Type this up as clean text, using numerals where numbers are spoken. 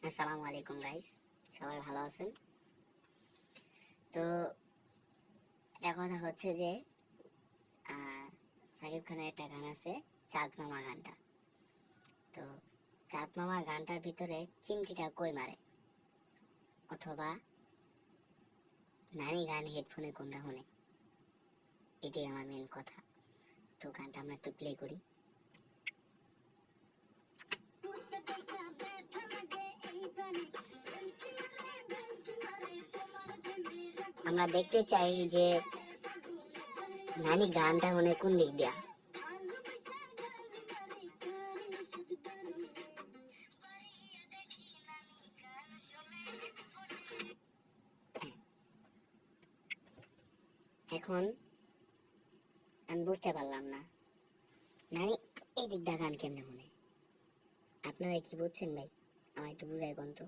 আসসালামু আলাইকুম গাইস, সবাই ভালো আছেন? তো এটা কথা হচ্ছে যে সাকিব খানের একটা গান আছে চাঁদ মামা গানটা। তো চাঁদ মামা গানটার ভিতরে চিমটিটা কই মারে, অথবা নানি গান হেডফোনে কোনটা শুনে, এটাই আমার মেন কথা। তো গানটা আমরা একটু প্লে করি। আমরা দেখতে চাই যে নানি গানটা শুনে কোন দিক দিয়া। এখন আমি বুঝতে পারলাম না নানি এই দিক দিয়ে গান কেমনে শুনে। আপনারা কি বুঝছেন ভাই? আমার একটু বুঝাই কোন তো।